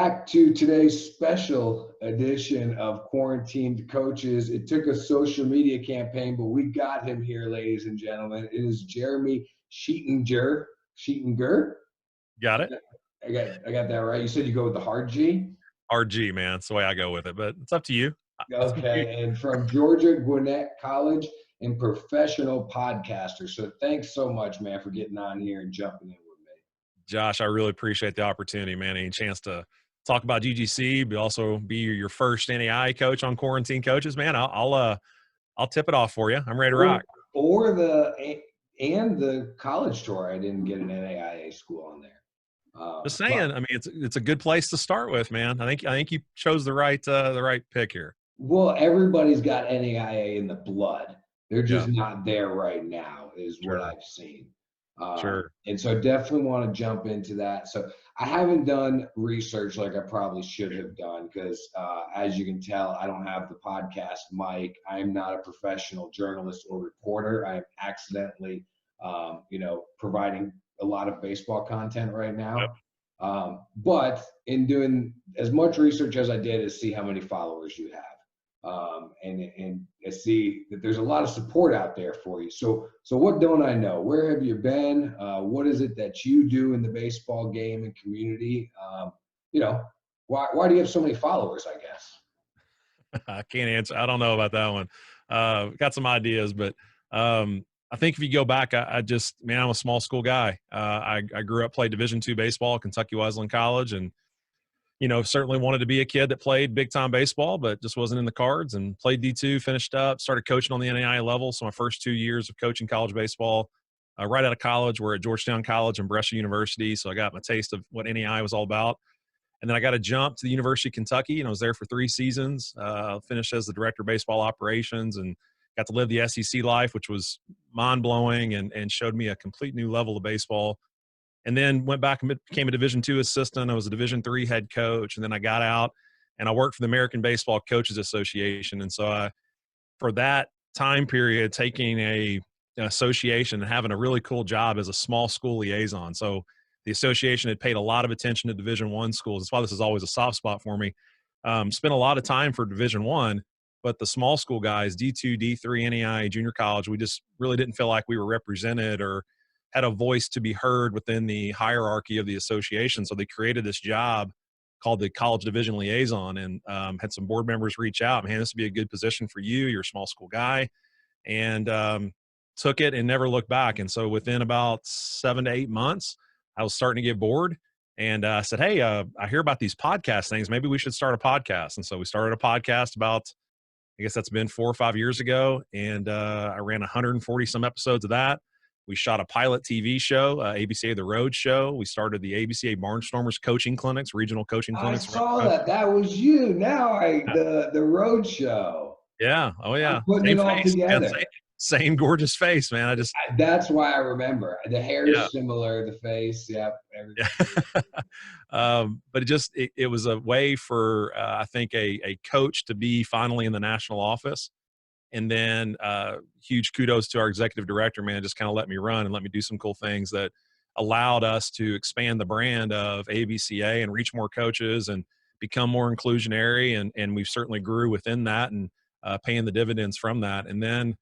back to today's special edition of Quarantined Coaches. It took a social media campaign, but we got him here, ladies and gentlemen. It is Jeremy Sheetinger. Sheetinger? Got it. I got that right. You said you go with the hard G? RG, man. That's the way I go with it, but it's up to you. Okay, and from Georgia Gwinnett College and professional podcaster. So thanks so much, man, for getting on here and jumping in with me. Josh, I really appreciate the opportunity, man. Any chance to talk about GGC, but also be your first NAIA coach on Quarantine Coaches, man. I'll tip it off for you. I'm ready to rock. Or the college tour. I didn't get an NAIA school on there. Just saying. I mean, it's a good place to start with, man. I think you chose the right pick here. Well, everybody's got NAIA in the blood. They're just not there right now, is what I've seen. Sure. And so I definitely want to jump into that. So I haven't done research like I probably should have done because, as you can tell, I don't have the podcast mic. I'm not a professional journalist or reporter. I'm accidentally, providing a lot of baseball content right now. Yep. But in doing as much research as I did is see how many followers you have. And see that there's a lot of support out there for you. So what don't I know? Where have you been? What is it that you do in the baseball game and community? Why do you have so many followers, I guess? I can't answer. I don't know about that one. Got some ideas, but I think if you go back, I'm a small school guy. I grew up, played Division II baseball at Kentucky Wesleyan College, and certainly wanted to be a kid that played big-time baseball, but just wasn't in the cards, and played D2, finished up, started coaching on the NAIA level. So my first 2 years of coaching college baseball, right out of college, we're at Georgetown College and Brescia University. So I got my taste of what NAIA was all about. And then I got a jump to the University of Kentucky, and I was there for 3 seasons, finished as the director of baseball operations, and got to live the SEC life, which was mind-blowing and showed me a complete new level of baseball. And then went back and became a Division II assistant. I was a Division III head coach. And then I got out and I worked for the American Baseball Coaches Association. And so for that time period, taking an association and having a really cool job as a small school liaison. So the association had paid a lot of attention to Division I schools. That's why this is always a soft spot for me. Spent a lot of time for Division I, but the small school guys, D2, D3, NAIA, junior college, we just really didn't feel like we were represented or had a voice to be heard within the hierarchy of the association. So they created this job called the College Division Liaison, and had some board members reach out, man, this would be a good position for you. You're a small school guy. And took it and never looked back. And so within about 7 to 8 months, I was starting to get bored. And I said, hey, I hear about these podcast things. Maybe we should start a podcast. And so we started a podcast about, I guess that's been 4 or 5 years ago. And I ran 140 some episodes of that. We shot a pilot TV show, ABCA The Road Show. We started the ABCA Barnstormers coaching clinics, regional coaching clinics. I saw that. That was you. Now the Road Show. Yeah. Oh yeah. I'm putting it all together. Man, same gorgeous face, man. That's why I remember. The hair is similar, the face. Yep. But it was a way for I think a coach to be finally in the national office. And then huge kudos to our executive director, man, just kind of let me run and let me do some cool things that allowed us to expand the brand of ABCA and reach more coaches and become more inclusionary. And we've certainly grew within that and paying the dividends from that. And then,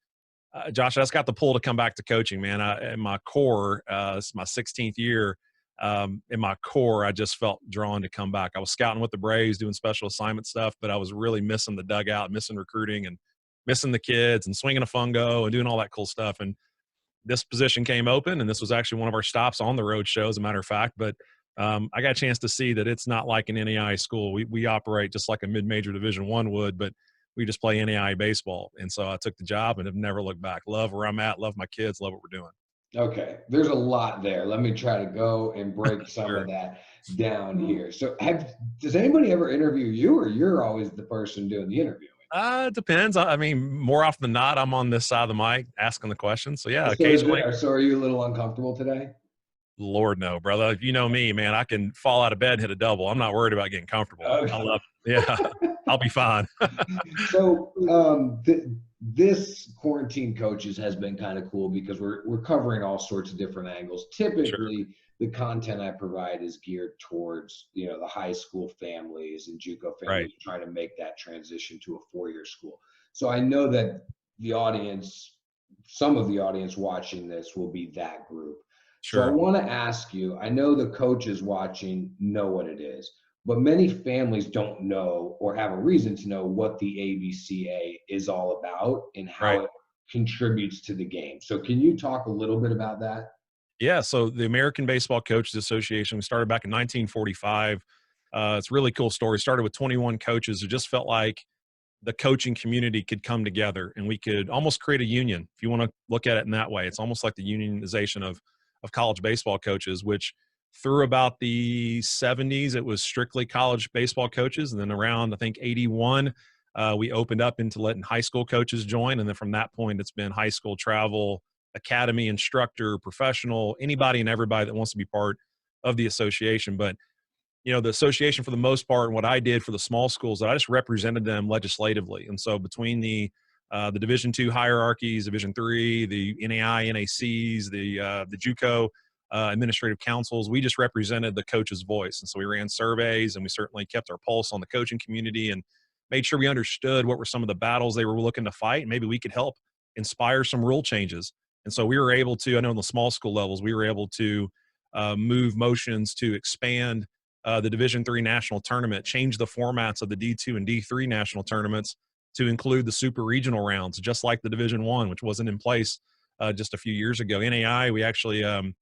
Josh, I just got the pull to come back to coaching, man. In my core, it's my 16th year. In my core, I just felt drawn to come back. I was scouting with the Braves, doing special assignment stuff, but I was really missing the dugout, missing recruiting, and missing the kids and swinging a fungo and doing all that cool stuff. And this position came open, and this was actually one of our stops on the road show, as a matter of fact. But I got a chance to see that it's not like an NAIA school. We operate just like a mid-major Division I would, but we just play NAIA baseball. And so I took the job and have never looked back. Love where I'm at, love my kids, love what we're doing. Okay, there's a lot there. Let me try to go and break some of that down here. So does anybody ever interview you, or you're always the person doing the interviewing? It depends. I mean, more often than not, I'm on this side of the mic asking the questions. So yeah, occasionally. So are you a little uncomfortable today? Lord, no, brother. If you know me, man, I can fall out of bed and hit a double. I'm not worried about getting comfortable. Okay. I love it. Yeah, I'll be fine. So this Quarantine Coaches has been kind of cool because we're covering all sorts of different angles. Typically, the content I provide is geared towards, you know, the high school families and JUCO Right. families trying to make that transition to a four-year school. So I know that the audience, some of the audience watching this will be that group. So I Sure. want to ask you, I know the coaches watching know what it is, but many families don't know or have a reason to know what the ABCA is all about and how Right. it contributes to the game. So can you talk a little bit about that? Yeah, so the American Baseball Coaches Association, we started back in 1945. It's a really cool story. Started with 21 coaches who just felt like the coaching community could come together and we could almost create a union, if you want to look at it in that way. It's almost like the unionization of college baseball coaches, which through about the 70s, it was strictly college baseball coaches. And then around, I think, 81, we opened up into letting high school coaches join. And then from that point, it's been high school, travel, academy, instructor, professional, anybody and everybody that wants to be part of the association. But you know, the association for the most part, and what I did for the small schools, I just represented them legislatively. And so between the Division II hierarchies, Division III, the NAI, NACs, the JUCO administrative councils, we just represented the coach's voice. And so we ran surveys, and we certainly kept our pulse on the coaching community and made sure we understood what were some of the battles they were looking to fight, and maybe we could help inspire some rule changes. And so we were able to, I know in the small school levels, we were able to move motions to expand the Division III national tournament, change the formats of the D2 and D3 national tournaments to include the super regional rounds, just like the Division I, which wasn't in place just a few years ago. NAI, we actually, if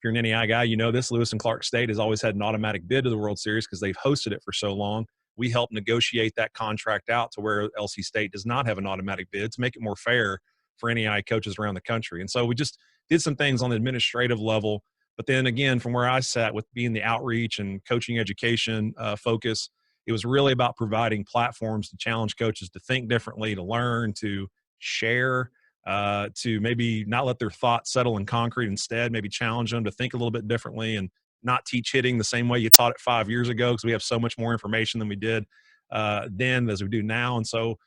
you're an NAI guy, you know this, Lewis and Clark State has always had an automatic bid to the World Series because they've hosted it for so long. We helped negotiate that contract out to where LC State does not have an automatic bid to make it more fair for NAI coaches around the country. And so we just did some things on the administrative level. But then again, from where I sat with being the outreach and coaching education focus, it was really about providing platforms to challenge coaches to think differently, to learn, to share, to maybe not let their thoughts settle in concrete. Instead, maybe challenge them to think a little bit differently and not teach hitting the same way you taught it 5 years ago, because we have so much more information than we did then as we do now. And so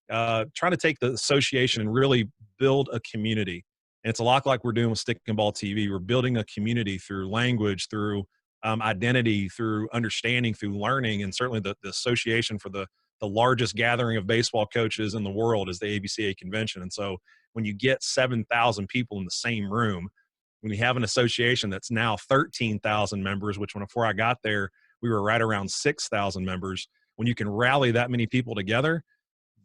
trying to take the association and really build a community. And it's a lot like we're doing with Stick and Ball TV. We're building a community through language, through identity, through understanding, through learning. And certainly the association for the largest gathering of baseball coaches in the world is the ABCA convention. And so when you get 7,000 people in the same room, when you have an association that's now 13,000 members, which when before I got there, we were right around 6,000 members. When you can rally that many people together,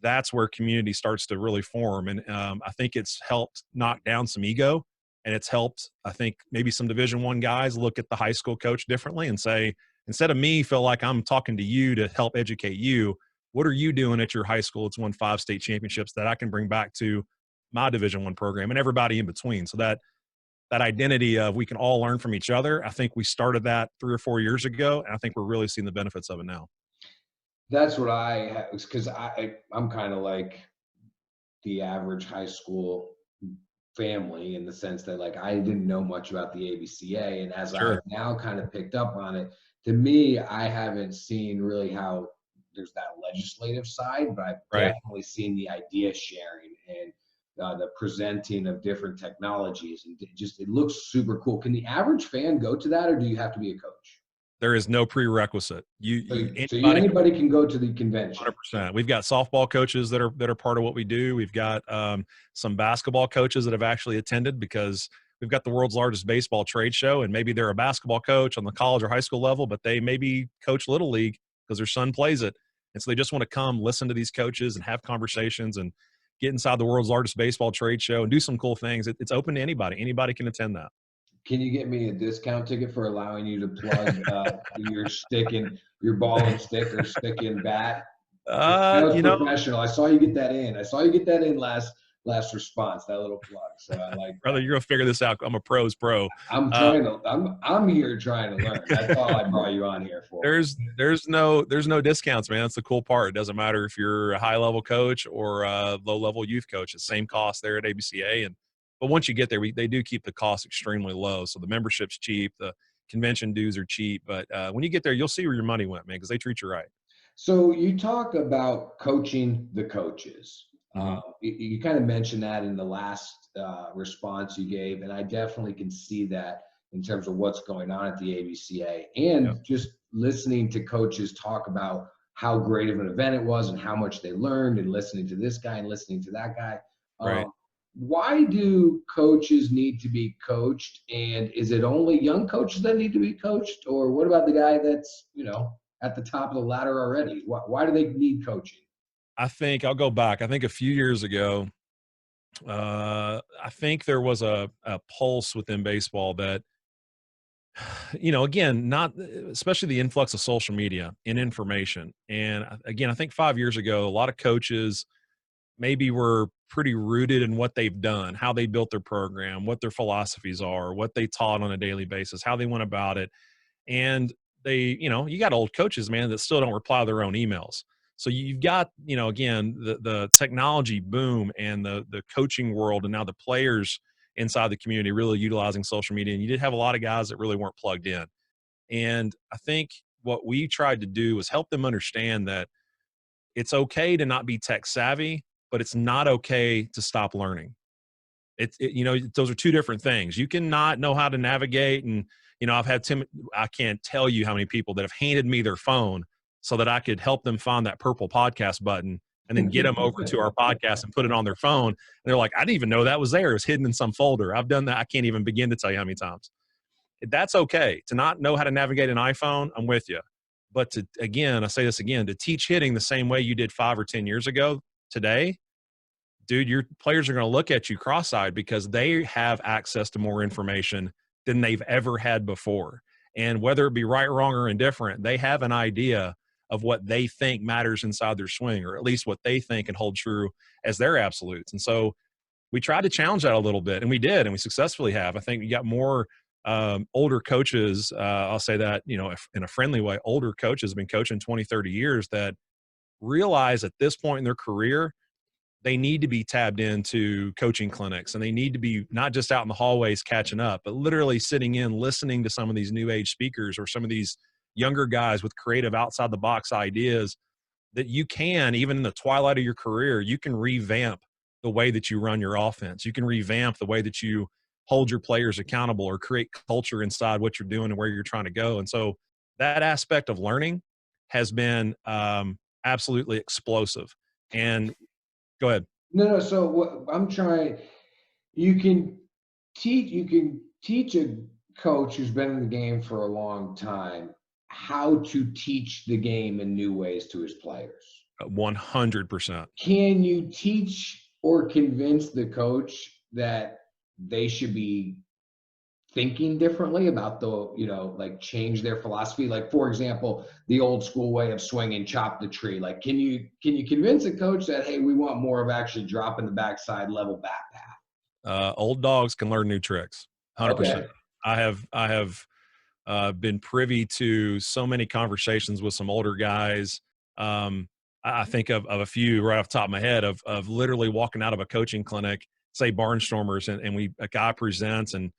that's where community starts to really form. And I think it's helped knock down some ego, and it's helped, I think, maybe some Division I guys look at the high school coach differently and say, instead of me feel like I'm talking to you to help educate you, what are you doing at your high school? It's won 5 state championships that I can bring back to my Division I program and everybody in between. So that identity of we can all learn from each other, I think we started that 3 or 4 years ago, and I think we're really seeing the benefits of it now. That's what I have, because I'm kind of like the average high school family in the sense that like I didn't know much about the ABCA, and as I've Sure. now kind of picked up on it, to me, I haven't seen really how there's that legislative side, but I've Right. definitely seen the idea sharing and the presenting of different technologies, and it looks super cool. Can the average fan go to that, or do you have to be a coach? There is no prerequisite. So, Anybody can. anybody can go to the convention. 100%. We've got softball coaches that are part of what we do. We've got some basketball coaches that have actually attended because we've got the world's largest baseball trade show, and maybe they're a basketball coach on the college or high school level, but they maybe coach little league because their son plays it, and so they just want to come listen to these coaches and have conversations and get inside the world's largest baseball trade show and do some cool things. It's open to anybody. Anybody can attend that. Can you get me a discount ticket for allowing you to plug your ball and stick or stick and bat? That was You know, professional. I saw you get that in. I saw you get that in last response. That little plug. So I like brother, that. you're gonna figure this out. I'm a pro's pro. I'm Uh, trying to. I'm here trying to learn. That's all I brought you on here for. there's no discounts, man. That's the cool part. It doesn't matter if you're a high level coach or a low level youth coach. It's the same cost there at ABCA. And but once you get there, they do keep the cost extremely low. So the membership's cheap, the convention dues are cheap. But when you get there, you'll see where your money went, man, because they treat you right. So you talk about coaching the coaches. Hmm. You kind of mentioned that in the last response you gave, and I definitely can see that in terms of what's going on at the ABCA, and Yep. just listening to coaches talk about how great of an event it was and how much they learned, and listening to this guy and listening to that guy. Right. Why do coaches need to be coached? And is it only young coaches that need to be coached? Or what about the guy that's, at the top of the ladder already? Why do they need coaching? I think I'll go back. I think a few years ago, I think there was a pulse within baseball that, again, not especially the influx of social media and information. And again, I think 5 years ago, a lot of coaches maybe were pretty rooted in what they've done, how they built their program, what their philosophies are, what they taught on a daily basis, how they went about it. And you got old coaches, man, that still don't reply to their own emails. So you've got, again, the technology boom and the coaching world, and now the players inside the community really utilizing social media. And you did have a lot of guys that really weren't plugged in. And I think what we tried to do was help them understand that it's okay to not be tech savvy, but it's not okay to stop learning. Those are two different things. You can not know how to navigate. And, I've had I can't tell you how many people that have handed me their phone so that I could help them find that purple podcast button and then get them over to our podcast and put it on their phone. And they're like, I didn't even know that was there. It was hidden in some folder. I've done that. I can't even begin to tell you how many times. That's okay to not know how to navigate an iPhone. I'm with you. But I say this again, to teach hitting the same way you did 5 or 10 years ago today, dude, your players are going to look at you cross-eyed because they have access to more information than they've ever had before. And whether it be right, wrong, or indifferent, they have an idea of what they think matters inside their swing, or at least what they think and hold true as their absolutes. And so we tried to challenge that a little bit, and we did, and we successfully have. I think we got more older coaches, I'll say that, in a friendly way, older coaches have been coaching 20, 30 years that realize at this point in their career, they need to be tabbed into coaching clinics, and they need to be not just out in the hallways catching up, but literally sitting in, listening to some of these new age speakers or some of these younger guys with creative outside the box ideas that you can, even in the twilight of your career, you can revamp the way that you run your offense. You can revamp the way that you hold your players accountable or create culture inside what you're doing and where you're trying to go. And so that aspect of learning has been absolutely explosive. And go ahead. No. So what I'm trying, you can teach a coach who's been in the game for a long time how to teach the game in new ways to his players. 100%. Can you teach or convince the coach that they should be thinking differently about like change their philosophy? Like, for example, the old school way of swinging, chop the tree. Like, can you convince a coach that, hey, we want more of actually dropping the backside level bat path? Old dogs can learn new tricks. 100%. Okay. I have been privy to so many conversations with some older guys. I think of a few right off the top of my head of literally walking out of a coaching clinic, say Barnstormers, and a guy presents, and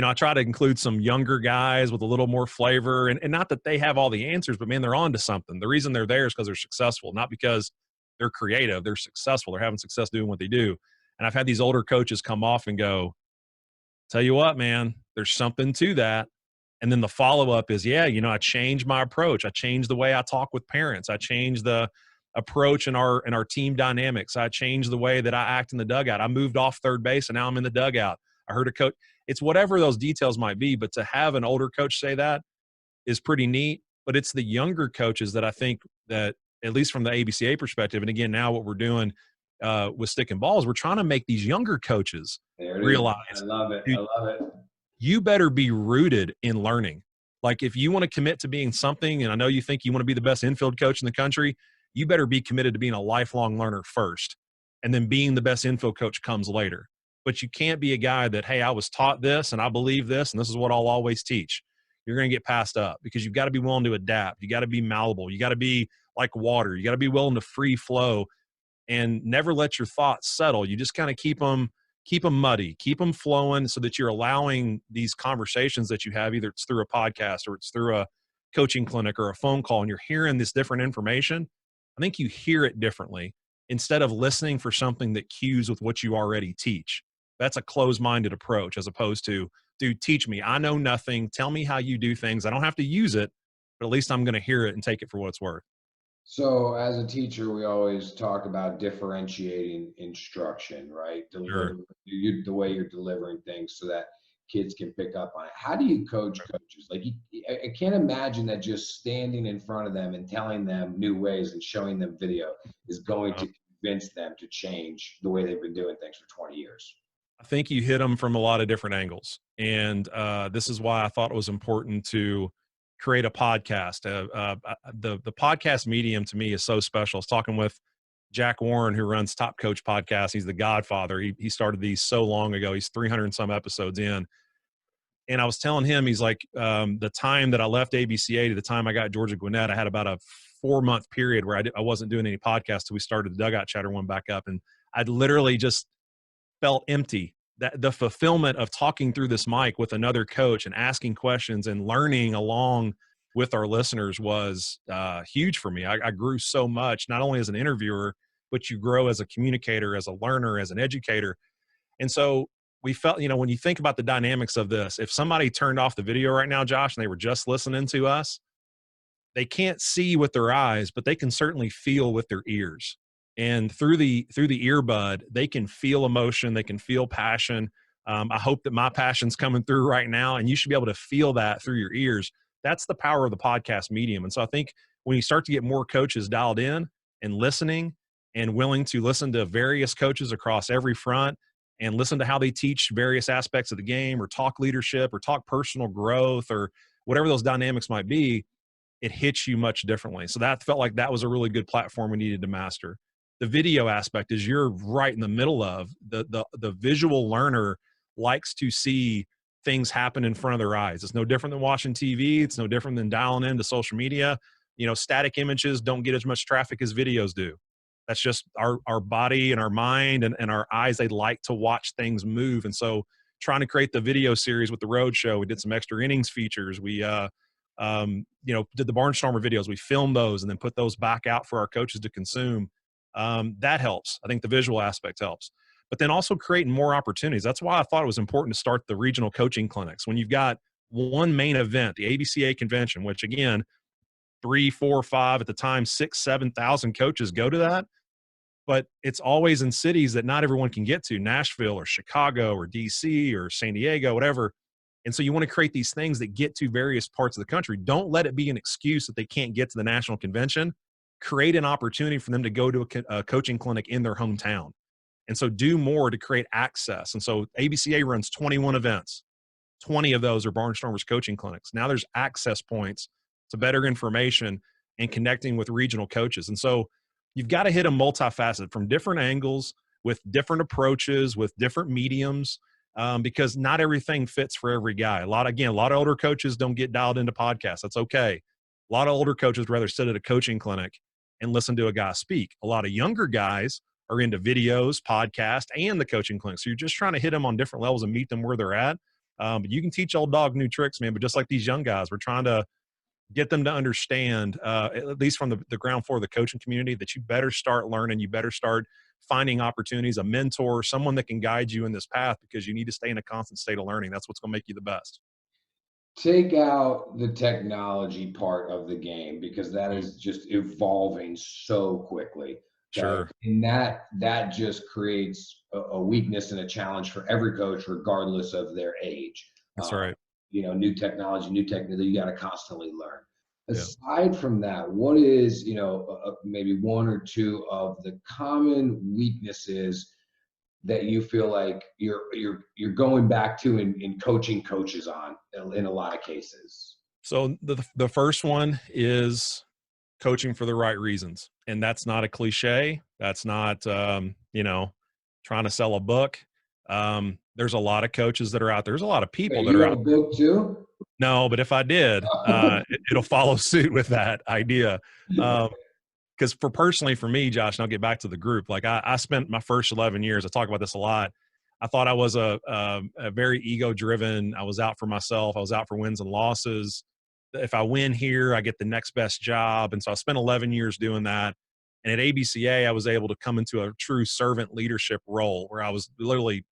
I try to include some younger guys with a little more flavor, and not that they have all the answers, but man, they're on to something. The reason they're there is because they're successful, not because they're creative. They're successful. They're having success doing what they do. And I've had these older coaches come off and go, tell you what, man, there's something to that. And then the follow-up is, yeah, I changed my approach. I changed the way I talk with parents. I changed the approach in our team dynamics. I changed the way that I act in the dugout. I moved off third base and now I'm in the dugout. I heard a coach. It's whatever those details might be, but to have an older coach say that is pretty neat. But it's the younger coaches that I think that, at least from the ABCA perspective, and again, now what we're doing with stick and balls, we're trying to make these younger coaches realize. I love it. Dude, I love it. you better be rooted in learning. Like, if you want to commit to being something, and I know you think you want to be the best infield coach in the country, you better be committed to being a lifelong learner first, and then being the best infield coach comes later. But you can't be a guy that, hey, I was taught this and I believe this, and this is what I'll always teach. You're going to get passed up because you've got to be willing to adapt. You got to be malleable. You got to be like water. You got to be willing to free flow and never let your thoughts settle. You just kind of keep them muddy, keep them flowing, so that you're allowing these conversations that you have, either it's through a podcast or it's through a coaching clinic or a phone call, and you're hearing this different information. I think you hear it differently instead of listening for something that cues with what you already teach. That's a closed-minded approach, as opposed to, dude, teach me. I know nothing. Tell me how you do things. I don't have to use it, but at least I'm going to hear it and take it for what it's worth. So as a teacher, we always talk about differentiating instruction, right? Sure. The way you're delivering things so that kids can pick up on it. How do you coach coaches? Like, I can't imagine that just standing in front of them and telling them new ways and showing them video is going to convince them to change the way they've been doing things for 20 years. I think you hit them from a lot of different angles. And this is why I thought it was important to create a podcast. The podcast medium to me is so special. I was talking with Jack Warren, who runs Top Coach Podcast. He's the godfather. He started these so long ago. He's 300 and some episodes in. And I was telling him, he's like, the time that I left ABCA to the time I got Georgia Gwinnett, I had about a 4-month period where I wasn't doing any podcasts till we started the Dugout Chatter one back up. And I'd literally just felt empty. That the fulfillment of talking through this mic with another coach and asking questions and learning along with our listeners was huge for me. I grew so much, not only as an interviewer, but you grow as a communicator, as a learner, as an educator. And so we felt, when you think about the dynamics of this, if somebody turned off the video right now, Josh, and they were just listening to us, they can't see with their eyes, but they can certainly feel with their ears. And through the earbud, they can feel emotion, they can feel passion. I hope that my passion's coming through right now, and you should be able to feel that through your ears. That's the power of the podcast medium. And so I think when you start to get more coaches dialed in and listening and willing to listen to various coaches across every front and listen to how they teach various aspects of the game or talk leadership or talk personal growth or whatever those dynamics might be, it hits you much differently. So that felt like that was a really good platform we needed to master. The video aspect is you're right in the middle of the visual learner likes to see things happen in front of their eyes. It's no different than watching TV. It's no different than dialing into social media. Static images don't get as much traffic as videos do. That's just our body and our mind and our eyes. They like to watch things move. And so trying to create the video series with the Road Show, we did some extra innings features. We, did the Barnstormer videos. We filmed those and then put those back out for our coaches to consume. That helps. I think the visual aspect helps. But then also creating more opportunities. That's why I thought it was important to start the regional coaching clinics. When you've got one main event, the ABCA convention, which again, 3, 4, 5, at the time, 6, 7,000 coaches go to that. But it's always in cities that not everyone can get to, Nashville or Chicago or DC or San Diego, whatever. And so you want to create these things that get to various parts of the country. Don't let it be an excuse that they can't get to the national convention. Create an opportunity for them to go to a coaching clinic in their hometown. And so do more to create access. And so ABCA runs 21 events. 20 of those are Barnstormers coaching clinics. Now there's access points to better information and connecting with regional coaches. And so you've got to hit them multifaceted from different angles with different approaches, with different mediums, because not everything fits for every guy. A lot of older coaches don't get dialed into podcasts. That's okay. A lot of older coaches rather sit at a coaching clinic and listen to a guy speak. A lot of younger guys are into videos, podcasts, and the coaching clinic. So you're just trying to hit them on different levels and meet them where they're at. But you can teach old dog new tricks, man. But just like these young guys, we're trying to get them to understand, at least from the ground floor of the coaching community, that you better start learning. You better start finding opportunities, a mentor, someone that can guide you in this path, because you need to stay in a constant state of learning. That's what's going to make you the best. Take out the technology part of the game, because that is just evolving so quickly. Okay? Sure. And that just creates a weakness and a challenge for every coach, regardless of their age. That's right. New technology, new technique, you got to constantly learn. Yeah. Aside from that, what is, maybe one or two of the common weaknesses that you feel like you're going back to in coaching coaches on in a lot of cases? So the first one is coaching for the right reasons. And that's not a cliche. That's not, trying to sell a book. There's a lot of coaches that are out there. There's a lot of people that you are have out a there. book too? No, but if I did, it'll follow suit with that idea. Because for me, Josh, and I'll get back to the group. Like I spent my first 11 years, I talk about this a lot. I thought I was a very ego driven. I was out for myself. I was out for wins and losses. If I win here, I get the next best job. And so I spent 11 years doing that. And at ABCA, I was able to come into a true servant leadership role where I was literally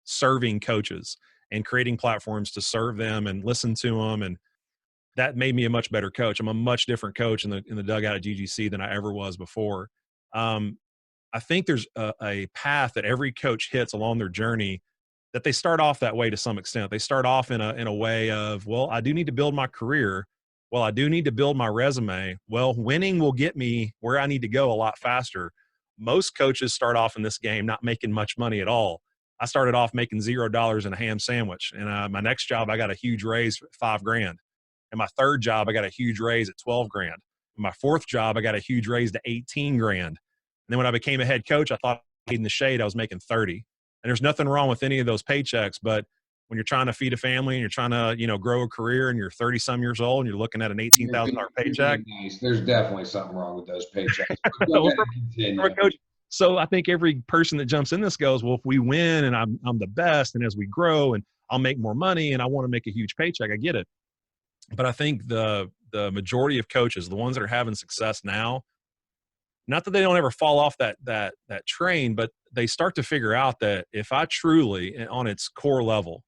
serving coaches. and creating platforms to serve them and listen to them. And that made me a much better coach. I'm a much different coach in the dugout at GGC than I ever was before. I think there's a path that every coach hits along their journey that they start off that way to some extent. They start off in a way of, well, I do need to build my career. Well, I do need to build my resume. Well, winning will get me where I need to go a lot faster. Most coaches start off in this game not making much money at all. I started off making $0 in a ham sandwich. And my next job, I got a huge raise at $5,000. And my third job, I got a huge raise at $12,000. And my fourth job, I got a huge raise to $18,000. And then when I became a head coach, I thought in the shade, I was making 30. And there's nothing wrong with any of those paychecks, but when you're trying to feed a family and you're trying to, grow a career and you're 30 some years old and you're looking at an $18,000 paycheck. Nice. There's definitely something wrong with those paychecks. Coach, so I think every person that jumps in this goes, well, if we win and I'm the best, and as we grow and I'll make more money and I want to make a huge paycheck, I get it. But I think the majority of coaches, the ones that are having success now, not that they don't ever fall off that train, but they start to figure out that if I truly, on its core level,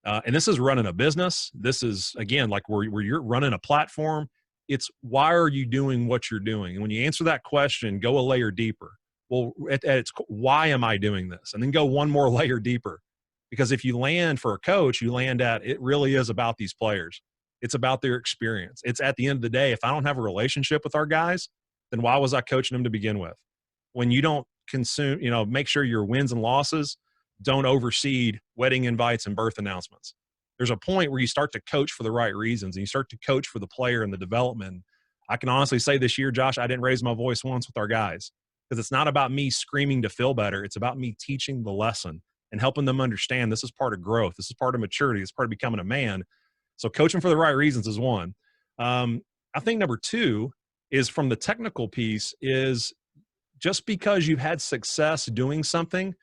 and this is running a business, this is, again, like where you're running a platform, it's why are you doing what you're doing? And when you answer that question, go a layer deeper. Well, at its why am I doing this? And then go one more layer deeper. Because if you land for a coach, you land at, it really is about these players. It's about their experience. It's at the end of the day, if I don't have a relationship with our guys, then why was I coaching them to begin with? When you don't consume, make sure your wins and losses don't overseed wedding invites and birth announcements. There's a point where you start to coach for the right reasons and you start to coach for the player and the development. I can honestly say this year, Josh, I didn't raise my voice once with our guys because it's not about me screaming to feel better. It's about me teaching the lesson and helping them understand this is part of growth. This is part of maturity. It's part of becoming a man. So coaching for the right reasons is one. I think number two is from the technical piece is just because you've had success doing something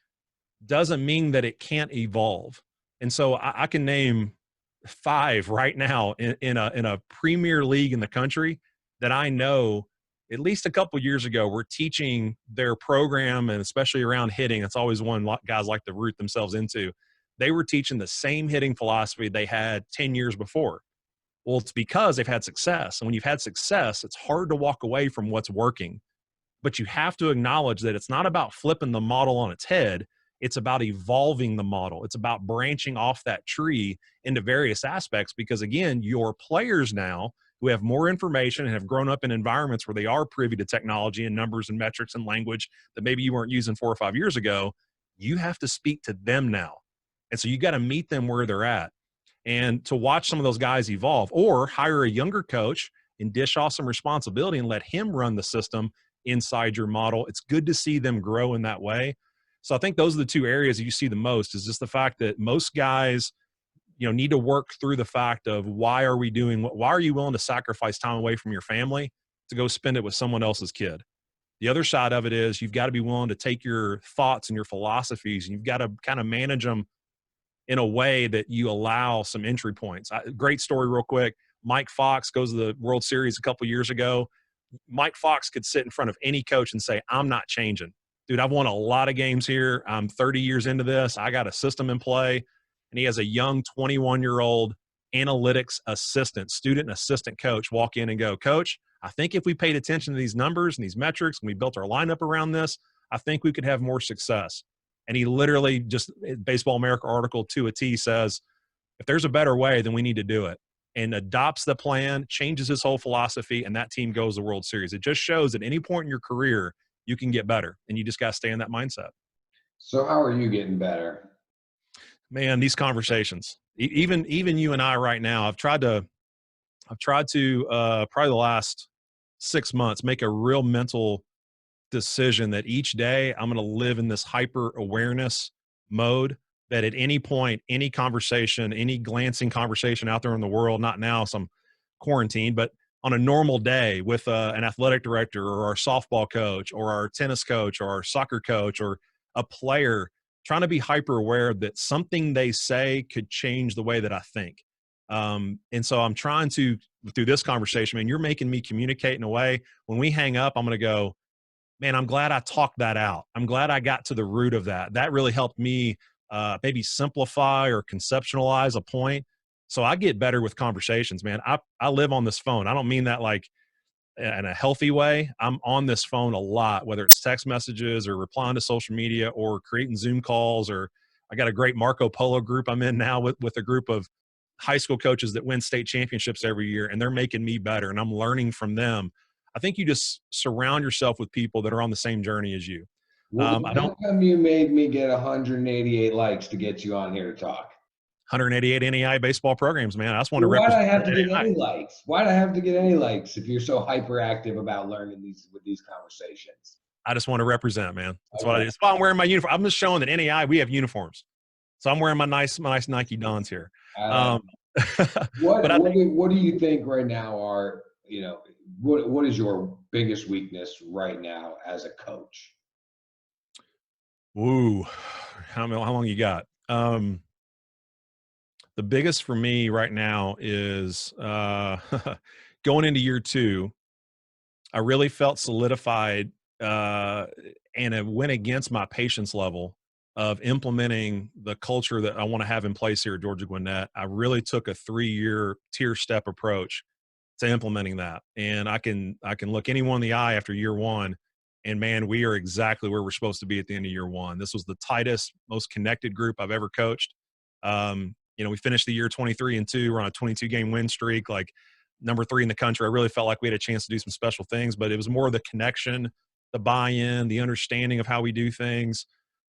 doesn't mean that it can't evolve. And so I can name 5 right now in a premier league in the country that I know at least a couple of years ago were teaching their program, and especially around hitting. It's always one guys like to root themselves into. They were teaching the same hitting philosophy they had 10 years before. Well, it's because they've had success. And when you've had success, it's hard to walk away from what's working. But you have to acknowledge that it's not about flipping the model on its head. It's about evolving the model. It's about branching off that tree into various aspects because, again, your players now who have more information and have grown up in environments where they are privy to technology and numbers and metrics and language that maybe you weren't using 4 or 5 years ago, you have to speak to them now. And so you got to meet them where they're at. And to watch some of those guys evolve or hire a younger coach and dish off some responsibility and let him run the system inside your model. It's good to see them grow in that way. So I think those are the 2 areas that you see the most is just the fact that most guys, need to work through the fact of why are you willing to sacrifice time away from your family to go spend it with someone else's kid? The other side of it is you've got to be willing to take your thoughts and your philosophies and you've got to kind of manage them in a way that you allow some entry points. Great story real quick. Mike Fox goes to the World Series a couple years ago. Mike Fox could sit in front of any coach and say, I'm not changing. Dude, I've won a lot of games here. I'm 30 years into this. I got a system in play. And he has a young 21-year-old analytics student and assistant coach walk in and go, Coach, I think if we paid attention to these numbers and these metrics and we built our lineup around this, I think we could have more success. And he literally just, Baseball America article to a T says, if there's a better way, then we need to do it. And adopts the plan, changes his whole philosophy, and that team goes to the World Series. It just shows at any point in your career, you can get better, and you just got to stay in that mindset. So how are you getting better? Man, these conversations, even you and I right now, I've tried to probably the last 6 months, make a real mental decision that each day I'm going to live in this hyper awareness mode that at any point, any conversation, any glancing conversation out there in the world, not now, some quarantine, but on a normal day with an athletic director or our softball coach or our tennis coach or our soccer coach or a player, trying to be hyper aware that something they say could change the way that I think. And so I'm trying to, through this conversation, man, you're making me communicate in a way when we hang up, I'm going to go, man, I'm glad I talked that out. I'm glad I got to the root of that. That really helped me maybe simplify or conceptualize a point. So I get better with conversations, man. I live on this phone. I don't mean that like in a healthy way. I'm on this phone a lot, whether it's text messages or replying to social media or creating Zoom calls, or I got a great Marco Polo group I'm in now with a group of high school coaches that win state championships every year, and they're making me better and I'm learning from them. I think you just surround yourself with people that are on the same journey as you. Well, I how don't come you made me get 188 likes to get you on here to talk? 188 NAIA baseball programs, man. I just want to Well, why'd I represent have to get NAIA. any likes? Why'd I have to get any likes if you're so hyperactive about learning these conversations? I just want to represent, man. That's what I Okay. do. That's why I'm wearing my uniform. I'm just showing that NAI, we have uniforms. So I'm wearing my nice Nike Dons here. Uh, But I think, what do you think right now are, what is your biggest weakness right now as a coach? woo, how long you got? The biggest for me right now is going into year 2. I really felt solidified, and it went against my patience level of implementing the culture that I want to have in place here at Georgia Gwinnett. I really took a 3-year tier step approach to implementing that, and I can look anyone in the eye after year 1, and man, we are exactly where we're supposed to be at the end of year 1. This was the tightest, most connected group I've ever coached. We finished the year 23-2. We're on a 22-game win streak, like number 3 in the country. I really felt like we had a chance to do some special things, but it was more the connection, the buy-in, the understanding of how we do things.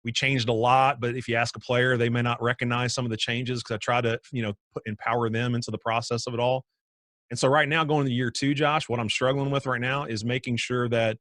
We changed a lot, but if you ask a player, they may not recognize some of the changes because I try to, empower them into the process of it all. And so right now, going into year 2, Josh, what I'm struggling with right now is making sure that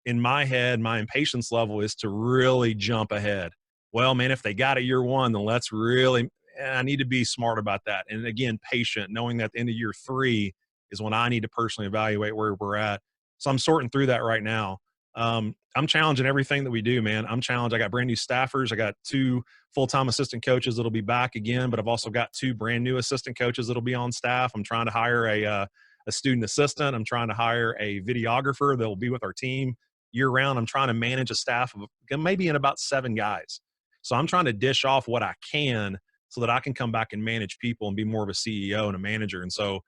in my head, my impatience level is to really jump ahead. Well, man, if they got it year 1, then let's really, I need to be smart about that. And again, patient, knowing that at the end of year 3 is when I need to personally evaluate where we're at. So I'm sorting through that right now. I'm challenging everything that we do, man. I'm challenged. I got brand new staffers. I got 2 full-time assistant coaches that'll be back again, but I've also got 2 brand new assistant coaches that'll be on staff. I'm trying to hire a student assistant. I'm trying to hire a videographer that will be with our team year round. I'm trying to manage a staff of maybe in about 7 guys. So I'm trying to dish off what I can so that I can come back and manage people and be more of a CEO and a manager. And so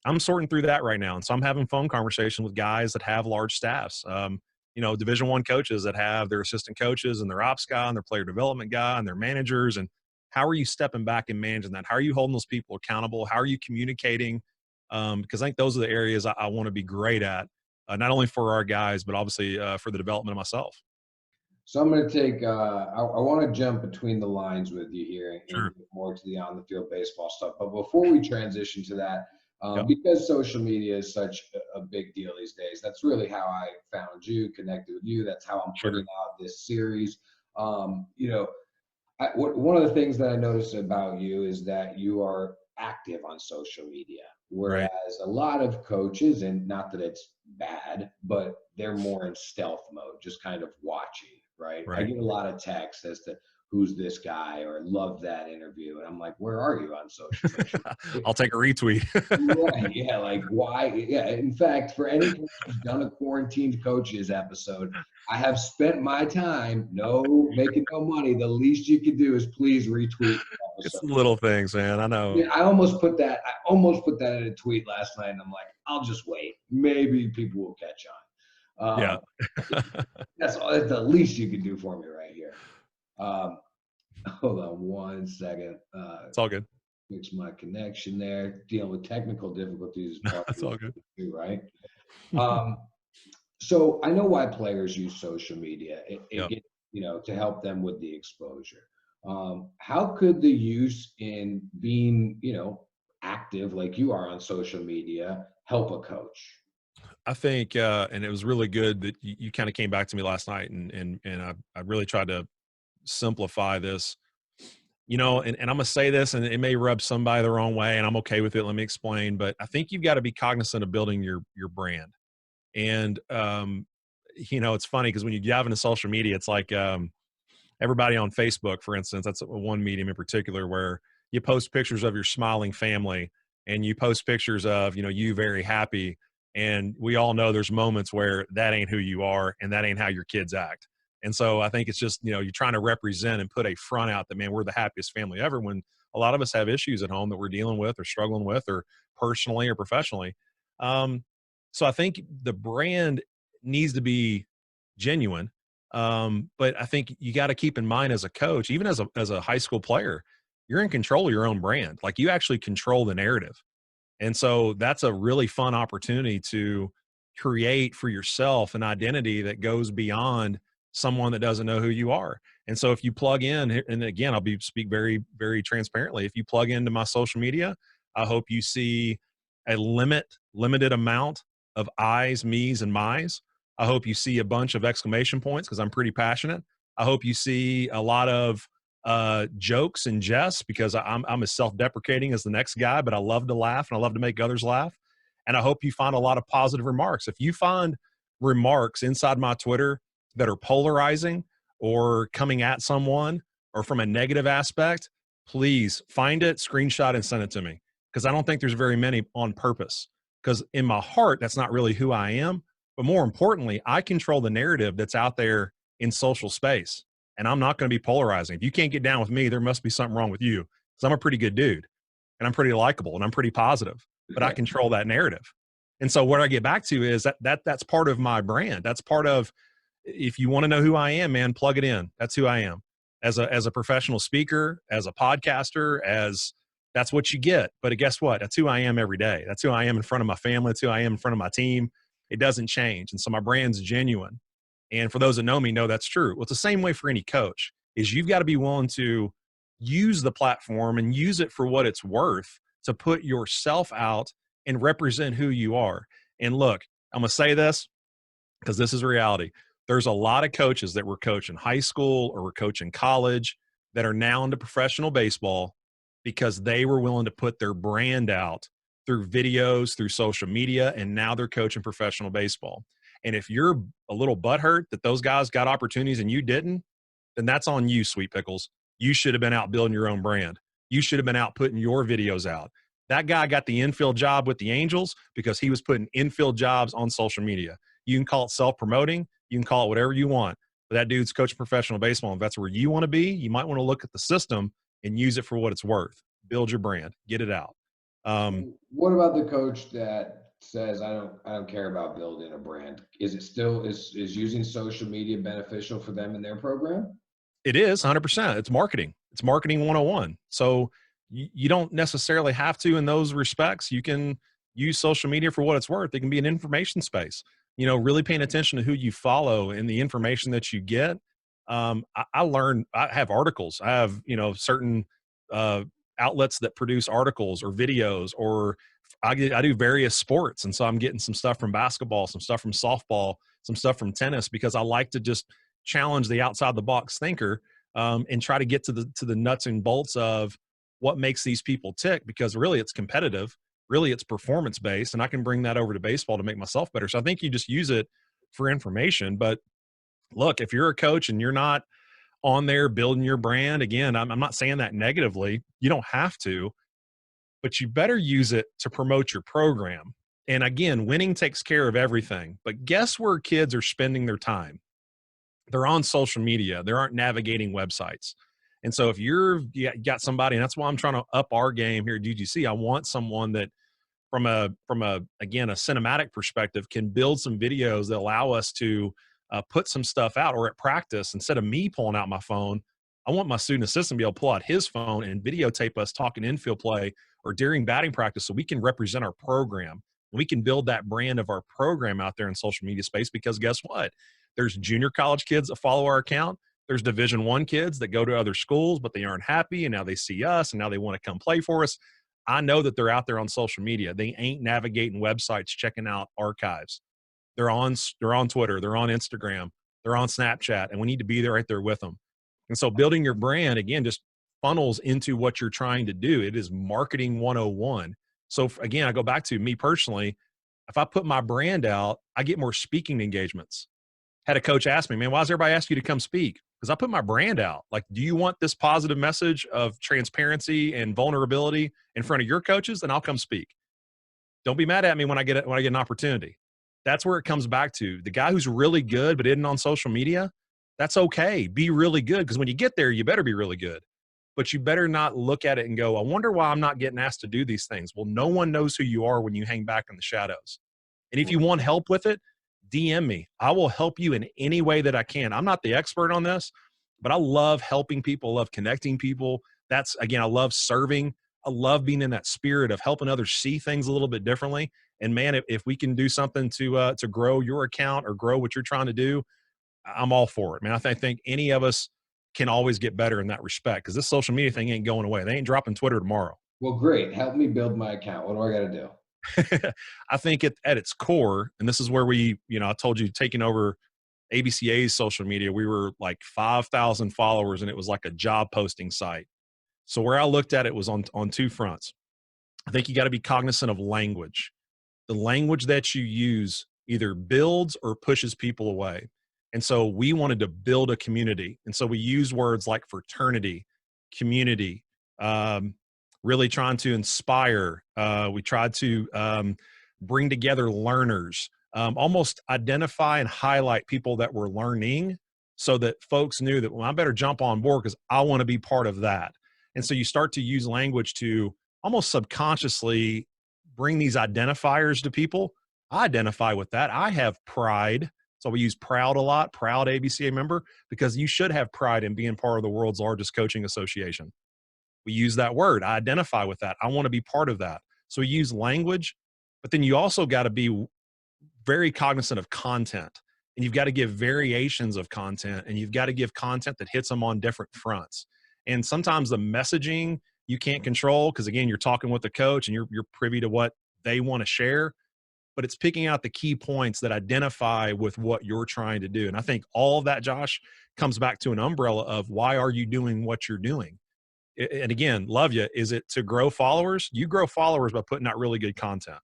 I'm sorting through that right now. And so I'm having phone conversations with guys that have large staffs, Division I coaches that have their assistant coaches and their ops guy and their player development guy and their managers. And how are you stepping back and managing that? How are you holding those people accountable? How are you communicating? Because I think those are the areas I want to be great at, not only for our guys, but obviously for the development of myself. So I'm going to take, I want to jump between the lines with you here and Sure. get more to the on the field baseball stuff. But before we transition to that, Yep. because social media is such a big deal these days, that's really how I found you, connected with you. That's how I'm putting out this series. One of the things that I noticed about you is that you are active on social media, Right. whereas a lot of coaches, and not that it's bad, but they're more in stealth mode, just kind of watching, right? I Right. get a lot of texts as to who's this guy or love that interview. And I'm like, where are you on social media? I'll take a retweet. Right. Yeah. Like why? Yeah. In fact, for anyone who's done a quarantined coaches episode, I have spent my time making no money. The least you could do is please retweet the It's episode. the little things, man. I know. Yeah, I almost put that in a tweet last night, and I'm like, I'll just wait. Maybe people will catch on. Yeah. That's the least you can do for me right here. Hold on one second. It's all good. Fix my connection there. Dealing with technical difficulties is part of It's all good. it too, right? So I know why players use social media. Yep. To help them with the exposure. How could the use in being, active like you are on social media help a coach? I think, and it was really good that you kind of came back to me last night, and I really tried to simplify this, and I'm gonna say this, and it may rub somebody the wrong way, and I'm okay with it. Let me explain. But I think you've got to be cognizant of building your brand. And it's funny because when you dive into social media, it's like everybody on Facebook, for instance, that's one medium in particular where you post pictures of your smiling family and you post pictures of, you very happy. And we all know there's moments where that ain't who you are and that ain't how your kids act. And so I think it's just, you're trying to represent and put a front out that, man, we're the happiest family ever, when a lot of us have issues at home that we're dealing with or struggling with, or personally or professionally. Um, so I think the brand needs to be genuine. But I think you got to keep in mind, as a coach, even as a high school player, you're in control of your own brand. Like, you actually control the narrative. And so that's a really fun opportunity to create for yourself an identity that goes beyond someone that doesn't know who you are. And so if you plug in, and again, speak very, very transparently. If you plug into my social media, I hope you see a limited amount of I's, me's, and my's. I hope you see a bunch of exclamation points, because I'm pretty passionate. I hope you see a lot of jokes and jests, because I'm as self-deprecating as the next guy, but I love to laugh and I love to make others laugh. And I hope you find a lot of positive remarks. If you find remarks inside my Twitter that are polarizing or coming at someone or from a negative aspect, please find it, screenshot, and send it to me, because I don't think there's very many on purpose. Because in my heart, that's not really who I am. But more importantly, I control the narrative that's out there in social space. And I'm not going to be polarizing. If you can't get down with me, there must be something wrong with you. Because I'm a pretty good dude, and I'm pretty likable, and I'm pretty positive, but I control that narrative. And so what I get back to is that's part of my brand. That's part of, if you want to know who I am, man, plug it in. That's who I am as a professional speaker, as a podcaster, that's what you get. But guess what? That's who I am every day. That's who I am in front of my family. That's who I am in front of my team. It doesn't change. And so my brand's genuine. And for those that know me, know that's true. Well, it's the same way for any coach. Is you've got to be willing to use the platform and use it for what it's worth, to put yourself out and represent who you are. And look, I'm going to say this because this is reality. There's a lot of coaches that were coaching high school or were coaching college that are now into professional baseball because they were willing to put their brand out through videos, through social media, and now they're coaching professional baseball. And if you're a little butthurt that those guys got opportunities and you didn't, then that's on you, Sweet Pickles. You should have been out building your own brand. You should have been out putting your videos out. That guy got the infield job with the Angels because he was putting infield jobs on social media. You can call it self-promoting. You can call it whatever you want. But that dude's coaching professional baseball. If that's where you want to be, you might want to look at the system and use it for what it's worth. Build your brand. Get it out. What about the coach that says, I don't care about building a brand? Is it still, is using social media beneficial for them in their program? It is 100%. It's marketing. It's marketing 101. So you don't necessarily have to in those respects. You can use social media for what it's worth. It can be an information space, really paying attention to who you follow and the information that you get. I learned, I have articles. I have, certain outlets that produce articles or videos, or I do various sports. And so I'm getting some stuff from basketball, some stuff from softball, some stuff from tennis, because I like to just challenge the outside the box thinker and try to get to the nuts and bolts of what makes these people tick, because really it's competitive. Really it's performance based, and I can bring that over to baseball to make myself better. So I think you just use it for information. But look, if you're a coach and you're not on there building your brand, again, I'm not saying that negatively. You don't have to, but you better use it to promote your program. And again, winning takes care of everything. But guess where kids are spending their time? They're on social media. They aren't navigating websites. And so if you got somebody, and that's why I'm trying to up our game here at UGC, I want someone that from a again, a cinematic perspective can build some videos that allow us to put some stuff out. Or at practice, instead of me pulling out my phone, I want my student assistant to be able to pull out his phone and videotape us talking infield play or during batting practice, so we can represent our program. We can build that brand of our program out there in social media space, because guess what? There's junior college kids that follow our account. There's Division I kids that go to other schools, but they aren't happy, and now they see us, and now they want to come play for us. I know that they're out there on social media. They ain't navigating websites, checking out archives. They're on Twitter, they're on Instagram, they're on Snapchat, and we need to be there right there with them. And so building your brand, again, just funnels into what you're trying to do. It is marketing 101. So again, I go back to me personally. If I put my brand out, I get more speaking engagements. Had a coach ask me, man, why does everybody ask you to come speak? Because I put my brand out. Like, do you want this positive message of transparency and vulnerability in front of your coaches? Then I'll come speak. Don't be mad at me when I get an opportunity. That's where it comes back to. The guy who's really good but isn't on social media, That's okay. Be really good, because when you get there, you better be really good. But you better not look at it and go, I wonder why I'm not getting asked to do these things. Well, no one knows who you are when you hang back in the shadows. And if you want help with it, DM me. I will help you in any way that I can. I'm not the expert on this, but I love helping people, love connecting people. That's, again, I love serving. I love being in that spirit of helping others see things a little bit differently. And man, if we can do something to grow your account or grow what you're trying to do, I'm all for it, man. I think any of us can always get better in that respect, because this social media thing ain't going away. They ain't dropping Twitter tomorrow. Well, great. Help me build my account. What do I got to do? I think at its core, and this is where I told you, taking over ABCA's social media, we were like 5,000 followers, and it was like a job posting site. So where I looked at it was on two fronts. I think you got to be cognizant of language. The language that you use either builds or pushes people away. And so we wanted to build a community. And so we use words like fraternity, community, um, really trying to inspire. We tried to bring together learners, almost identify and highlight people that were learning, so that folks knew that, well, I better jump on board because I want to be part of that. And so you start to use language to almost subconsciously bring these identifiers to people. I identify with that. I have pride. So we use proud a lot, proud ABCA member, because you should have pride in being part of the world's largest coaching association. We use that word. I identify with that. I want to be part of that. So we use language, but then you also got to be very cognizant of content, and you've got to give variations of content, and you've got to give content that hits them on different fronts. And sometimes the messaging you can't control, because again, you're talking with the coach and you're privy to what they want to share, but it's picking out the key points that identify with what you're trying to do. And I think all of that, Josh, comes back to an umbrella of, why are you doing what you're doing? And again, love you. Is it to grow followers? You grow followers by putting out really good content.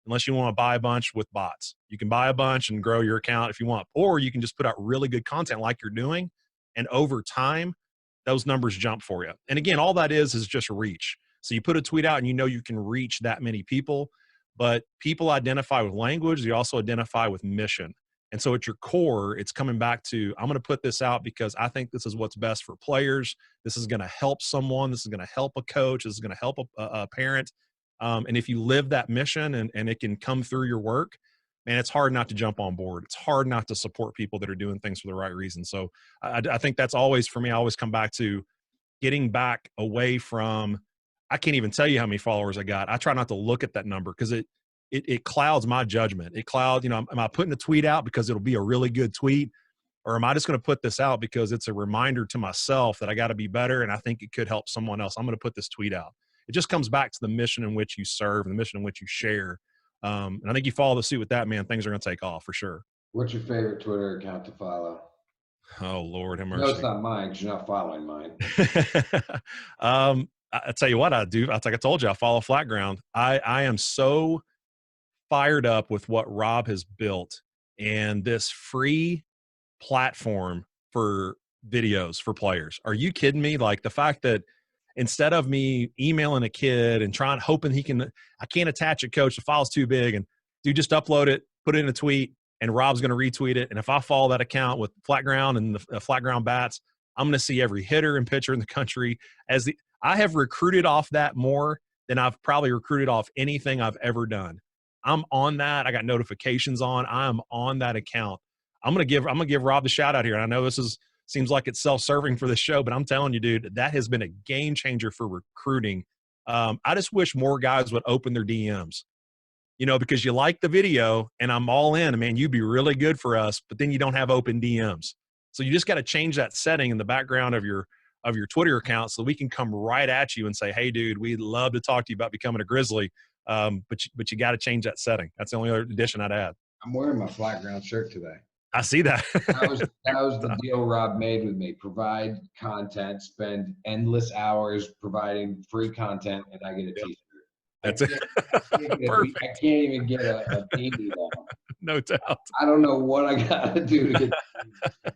Unless you want to buy a bunch with bots, you can buy a bunch and grow your account if you want, or you can just put out really good content like you're doing. And over time, those numbers jump for you. And again, all that is just reach. So you put a tweet out and you know you can reach that many people, but people identify with language. They also identify with mission. And so at your core, it's coming back to, I'm going to put this out because I think this is what's best for players. This is going to help someone. This is going to help a coach. This is going to help a parent. And if you live that mission and it can come through your work, man, it's hard not to jump on board. It's hard not to support people that are doing things for the right reason. So I think that's always, for me, I always come back to getting back away from, I can't even tell you how many followers I got. I try not to look at that number because it clouds my judgment. It clouds, am I putting a tweet out because it'll be a really good tweet? Or am I just going to put this out because it's a reminder to myself that I got to be better and I think it could help someone else? I'm going to put this tweet out. It just comes back to the mission in which you serve and the mission in which you share. And I think you follow the suit with that, man, things are going to take off for sure. What's your favorite Twitter account to follow? Oh, Lord have mercy. No, it's not mine because you're not following mine. I tell you what I do. Like I told you, I follow Flat Ground. I am so fired up with what Rob has built and this free platform for videos for players. Are you kidding me? Like the fact that instead of me emailing a kid and hoping I can't attach it, coach, the file's too big, and dude, just upload it, put it in a tweet, and Rob's going to retweet it. And if I follow that account with Flat Ground and the Flat Ground bats, I'm going to see every hitter and pitcher in the country. I have recruited off that more than I've probably recruited off anything I've ever done. I'm on that. I got notifications on. I'm on that account. I'm gonna give Rob the shout out here. And I know seems like it's self-serving for this show, but I'm telling you, dude, that has been a game changer for recruiting. I just wish more guys would open their DMs, because you like the video and I'm all in, man, you'd be really good for us, but then you don't have open DMs. So you just got to change that setting in the background of your Twitter account so we can come right at you and say, hey, dude, we'd love to talk to you about becoming a Grizzly. But you got to change that setting. That's the only other addition I'd add. I'm wearing my Flat Ground shirt today. I see that. That was the deal Rob made with me. Provide content, spend endless hours providing free content, and I get a T-shirt. That's it. I can't even get a beanie on. No doubt. I don't know what I got to do to get.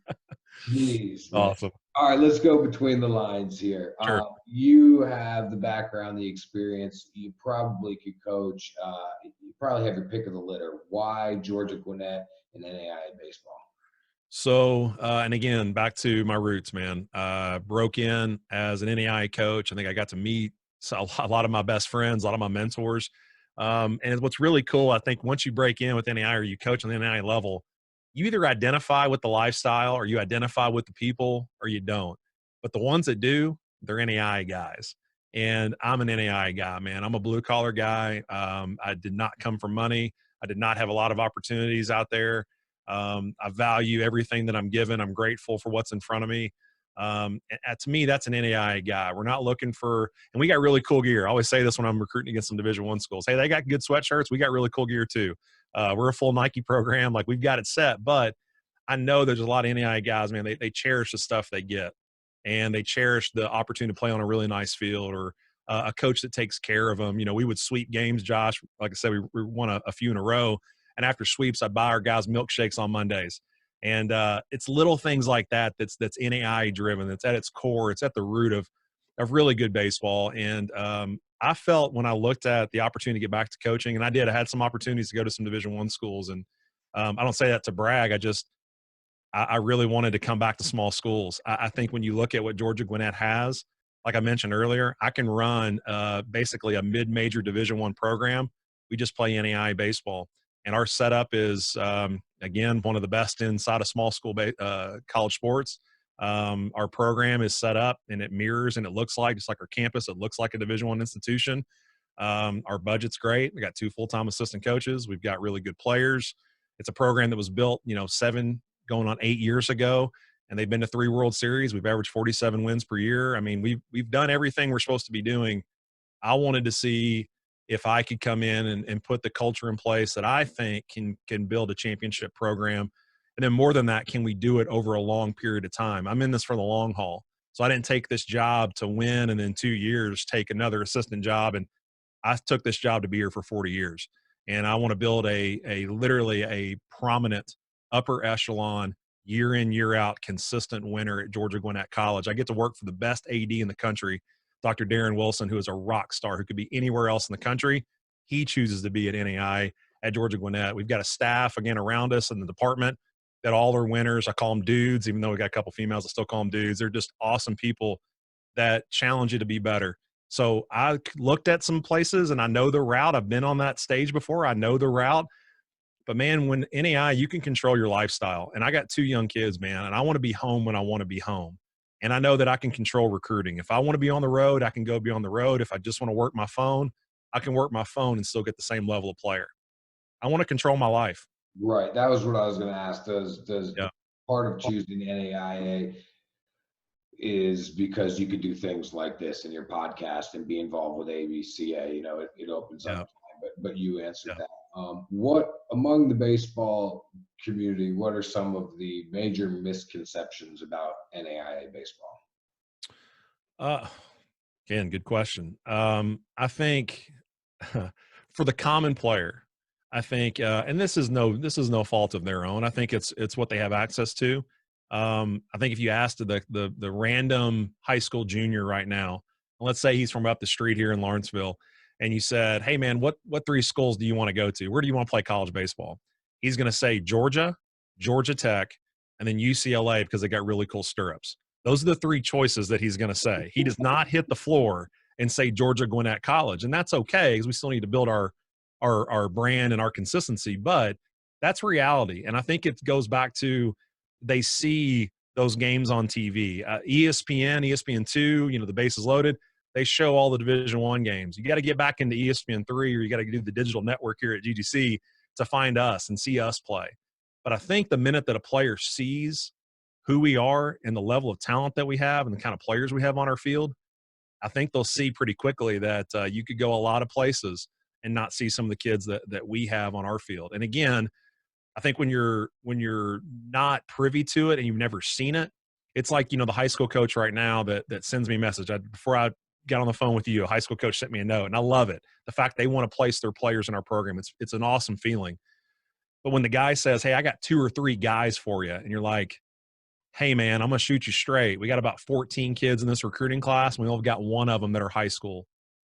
Jeez. Man. Awesome. All right, let's go between the lines here. Sure. You have the background, the experience. You probably could coach. You probably have your pick of the litter. Why Georgia Gwinnett and NAIA baseball? So, and again, back to my roots, man. Broke in as an NAIA coach. I think I got to meet a lot of my best friends, a lot of my mentors. And what's really cool, I think, once you break in with NAIA or you coach on the NAIA level, you either identify with the lifestyle or you identify with the people or you don't. But the ones that do, they're NAIA guys. And I'm an NAIA guy, man. I'm a blue collar guy. I did not come from money. I did not have a lot of opportunities out there. I value everything that I'm given. I'm grateful for what's in front of me. And to me, that's an NAIA guy. We're not looking for, and we got really cool gear. I always say this when I'm recruiting against some Division I schools. Hey, they got good sweatshirts. We got really cool gear too. We're a full Nike program. Like we've got it set, but I know there's a lot of NAIA guys, man. They cherish the stuff they get and they cherish the opportunity to play on a really nice field or a coach that takes care of them. You know, we would sweep games, Josh. Like I said, we won a few in a row. And after sweeps, I'd buy our guys milkshakes on Mondays. And it's little things like that that's NAIA driven. That's at its core. It's at the root of really good baseball. And I felt when I looked at the opportunity to get back to coaching, and I did. I had some opportunities to go to some Division I schools, and I don't say that to brag. I really wanted to come back to small schools. I think when you look at what Georgia Gwinnett has, like I mentioned earlier, I can run basically a mid-major Division I program. We just play NAIA baseball. And our setup is, again, one of the best inside of small school college sports. Our program is set up and it mirrors and it looks like, just like our campus, it looks like a Division I institution. Our budget's great. We got 2 full-time assistant coaches. We've got really good players. It's a program that was built, 7 going on 8 years ago, and they've been to 3 World Series. We've averaged 47 wins per year. I mean, we've done everything we're supposed to be doing. I wanted to see if I could come in and put the culture in place that I think can build a championship program. And then more than that, can we do it over a long period of time? I'm in this for the long haul. So I didn't take this job to win and then 2 years take another assistant job. And I took this job to be here for 40 years. And I want to build literally a prominent upper echelon year in, year out, consistent winner at Georgia Gwinnett College. I get to work for the best AD in the country, Dr. Darren Wilson, who is a rock star who could be anywhere else in the country. He chooses to be at NAIA at Georgia Gwinnett. We've got a staff, again, around us in the department that all are winners. I call them dudes, even though we got a couple females, I still call them dudes. They're just awesome people that challenge you to be better. So I looked at some places and I know the route. I've been on that stage before. I know the route. But man, when NAIA, you can control your lifestyle. And I got 2 young kids, man, and I want to be home when I want to be home. And I know that I can control recruiting. If I want to be on the road, I can go be on the road. If I just want to work my phone, I can work my phone and still get the same level of player. I want to control my life. Right. That was what I was going to ask. Does Yeah. part of choosing NAIA is because you could do things like this in your podcast and be involved with ABCA? It opens up Yeah. time, but you answered Yeah. that. What among the baseball community, what are some of the major misconceptions about NAIA baseball? Uh, Again, good question. I think for the common player, I think, and this is no fault of their own. I think it's what they have access to. I think if you asked the random high school junior right now, let's say he's from up the street here in Lawrenceville, and you said, "Hey man, what 3 schools do you want to go to? Where do you want to play college baseball?" He's going to say Georgia, Georgia Tech, and then UCLA because they got really cool stirrups. Those are the 3 choices that he's going to say. He does not hit the floor and say Georgia Gwinnett College, and that's okay because we still need to build our brand and our consistency. But that's reality, and I think it goes back to they see those games on TV, ESPN, ESPN2. The bases loaded. They show all the Division I games. You got to get back into ESPN3, or you got to do the digital network here at GGC to find us and see us play. But I think the minute that a player sees who we are and the level of talent that we have and the kind of players we have on our field, I think they'll see pretty quickly that you could go a lot of places and not see some of the kids that we have on our field. And again, I think when you're not privy to it and you've never seen it, it's like, the high school coach right now that sends me a message. Before I got on the phone with you, a high school coach sent me a note, and I love it. The fact they want to place their players in our program, it's an awesome feeling. But when the guy says, "Hey, I got 2 or 3 guys for you," and you're like, "Hey man, I'm going to shoot you straight. We got about 14 kids in this recruiting class, and we only got 1 of them that are high school.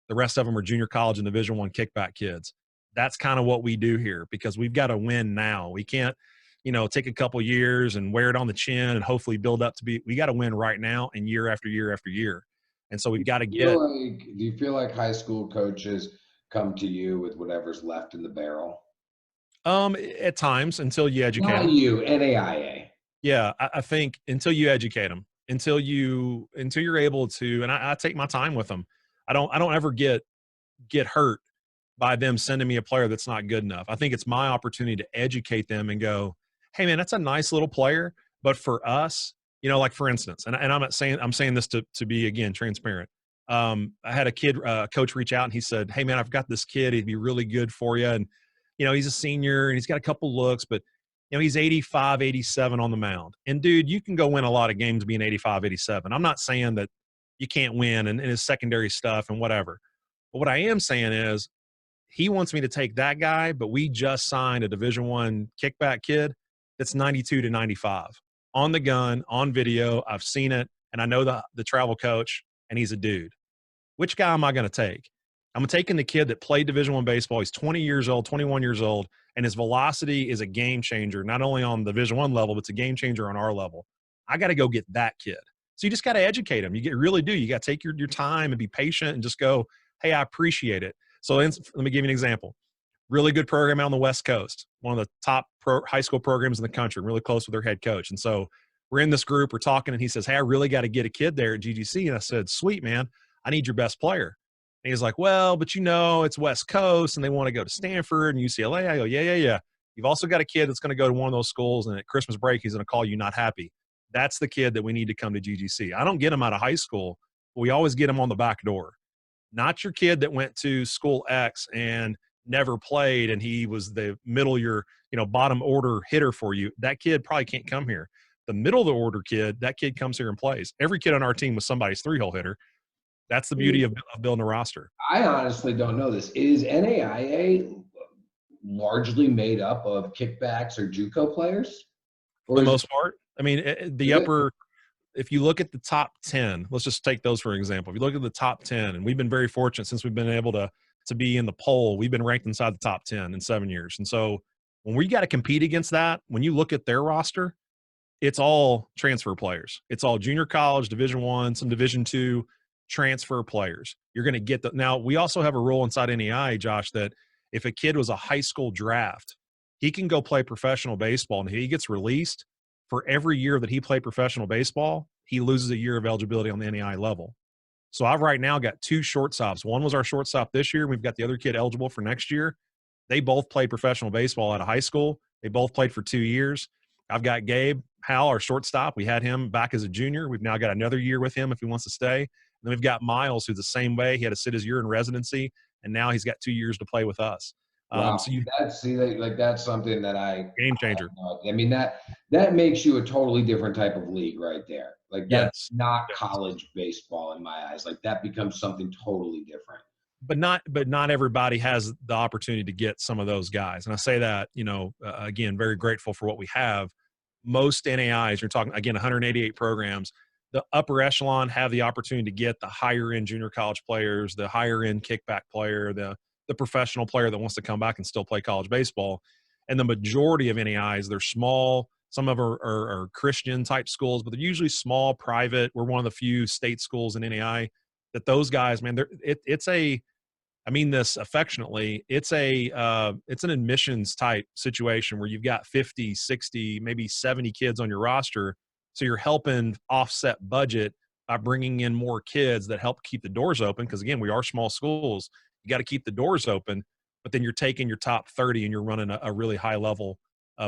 The rest of them are junior college and Division I kickback kids." That's kind of what we do here because we've got to win now. We can't take a couple years and wear it on the chin and hopefully build up to be. We got to win right now and year after year after year. And so we've got to get. Do you feel like high school coaches come to you with whatever's left in the barrel? At times until you educate Not them. you, NAIA. Yeah, I think until you educate them, until you're able to, and I take my time with them. I don't ever get hurt by them sending me a player that's not good enough. I think it's my opportunity to educate them and go, hey man, that's a nice little player, but for us, like for instance, and I'm saying this to be again transparent. I had a kid coach reach out and he said, hey man, I've got this kid. He'd be really good for you, and he's a senior and he's got a couple looks, but he's 85, 87 on the mound. And dude, you can go win a lot of games being 85, 87. I'm not saying that you can't win and his secondary stuff and whatever. But what I am saying is he wants me to take that guy, but we just signed a Division I kickback kid that's 92 to 95 on the gun, on video. I've seen it, and I know the travel coach, and he's a dude. Which guy am I going to take? I'm taking the kid that played Division I baseball. He's 20 years old, 21 years old, and his velocity is a game changer, not only on the Division I level, but it's a game changer on our level. I got to go get that kid. So you just got to educate him. You really do. You got to take your time and be patient and just go, hey, I appreciate it. So let me give you an example. Really good program out on the West Coast, one of the top high school programs in the country, really close with their head coach. And so we're in this group, we're talking, and he says, hey, I really got to get a kid there at GGC. And I said, sweet, man, I need your best player. And he's like, well, but it's West Coast and they want to go to Stanford and UCLA. I go, yeah. You've also got a kid that's going to go to one of those schools, and at Christmas break, he's going to call you not happy. That's the kid that we need to come to GGC. I don't get him out of high school, but we always get him on the back door. Not your kid that went to school X and never played and he was the bottom order hitter for you. That kid probably can't come here. The middle of the order kid, that kid comes here and plays. Every kid on our team was somebody's 3-hole hitter. That's the beauty of building a roster. I honestly don't know this. Is NAIA largely made up of kickbacks or JUCO players? For the most part. I mean, if you look at the top 10, let's just take those for example. If you look at the top 10, and we've been very fortunate since we've been able to be in the poll, we've been ranked inside the top 10 in 7 years. And so when we got to compete against that, when you look at their roster, it's all transfer players. It's all junior college, Division I, some Division II transfer players. You're going to get now we also have a rule inside NAIA, Josh, that if a kid was a high school draft, he can go play professional baseball, and he gets released. For every year that he played professional baseball, he loses a year of eligibility on the NAIA level. So I've right now got 2 shortstops. One was our shortstop this year. We've got the other kid eligible for next year. They both played professional baseball out of high school. They both played for 2 years. I've got Gabe Howell, our shortstop. We had him back as a junior. We've now got another year with him if he wants to stay. And then we've got Miles, who's the same way. He had to sit his year in residency, and now he's got 2 years to play with us. Wow. So that's something that game changer. I mean, that makes you a totally different type of league right there. Like that's not college baseball in my eyes. Like that becomes something totally different. But not everybody has the opportunity to get some of those guys. And I say that, again, very grateful for what we have. Most NAIs, you're talking again, 188 programs. The upper echelon have the opportunity to get the higher end junior college players, the higher end kickback player, the professional player that wants to come back and still play college baseball. And the majority of NAIs, they're small. Some of them are Christian type schools, but they're usually small, private. We're one of the few state schools in NAI that those guys, man, I mean this affectionately, it's an admissions type situation where you've got 50, 60, maybe 70 kids on your roster. So you're helping offset budget by bringing in more kids that help keep the doors open. Because again, we are small schools. You got to keep the doors open, but then you're taking your top 30 and you're running a really high level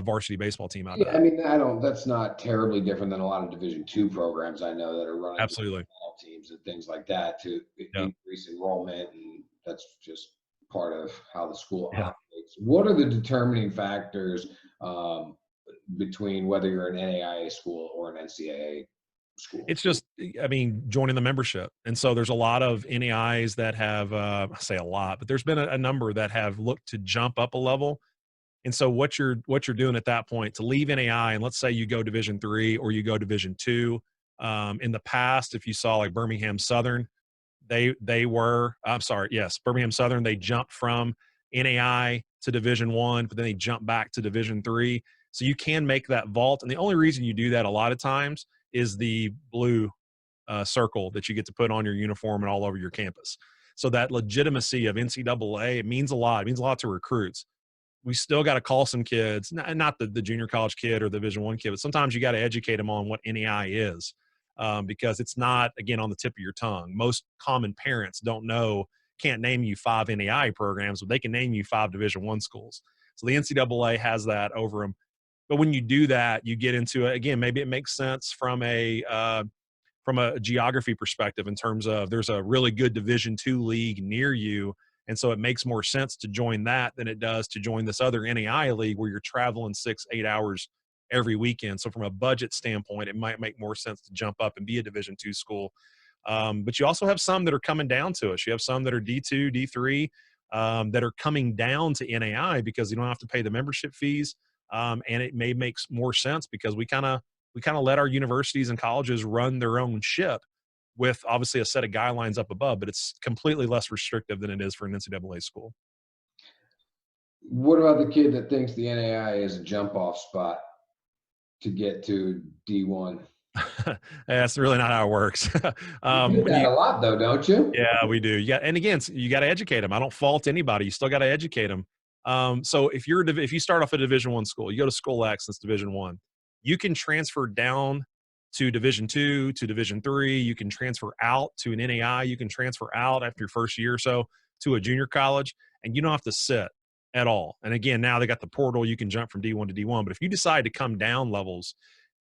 varsity baseball team out of that. I mean, that's not terribly different than a lot of Division II programs I know that are running absolutely teams and things like that to increase enrollment, and that's just part of how the school operates. What are the determining factors between whether you're an NAIA school or an NCAA school? It's just, I mean, joining the membership. And so there's a lot of NAIs that have, I say a lot, but there's been a number that have looked to jump up a level. And so what you're doing at that point to leave NAI, and let's say you go Division III or you go Division II. In the past, if you saw like Birmingham Southern, Birmingham Southern, they jumped from NAI to Division I, but then they jumped back to Division III. So you can make that vault. And the only reason you do that a lot of times is the blue circle that you get to put on your uniform and all over your campus. So that legitimacy of NCAA, it means a lot. It means a lot to recruits. We still got to call some kids, not the junior college kid or the Division I kid, but sometimes you got to educate them on what NAIA is, because it's not, again, on the tip of your tongue. Most common parents don't know, can't name you 5 NAIA programs, but they can name you 5 Division I schools. So the NCAA has that over them. But when you do that, you get into it again. Maybe it makes sense from a geography perspective in terms of there's a really good Division II league near you, and so it makes more sense to join that than it does to join this other NAIA league where you're traveling 6-8 hours every weekend. So from a budget standpoint, it might make more sense to jump up and be a Division II school. But you also have some that are coming down to us. You have some that are D2, D3, that are coming down to NAI because you don't have to pay the membership fees. And it may make more sense because we kind of let our universities and colleges run their own ship with obviously a set of guidelines up above, but it's completely less restrictive than it is for an NCAA school. What about the kid that thinks the NAI is a jump off spot to get to D1? That's really not how it works. You do that a lot though, don't you? Yeah, we do. Yeah, and again, you got to educate them. I don't fault anybody. You still got to educate them. So if you start off at a Division I school, you go to School X, that's Division I, you can transfer down to Division II, to Division III. You can transfer out to an NAI. You can transfer out after your first year or so to a junior college, and you don't have to sit at all. And again, now they got the portal. You can jump from D1 to D1. But if you decide to come down levels,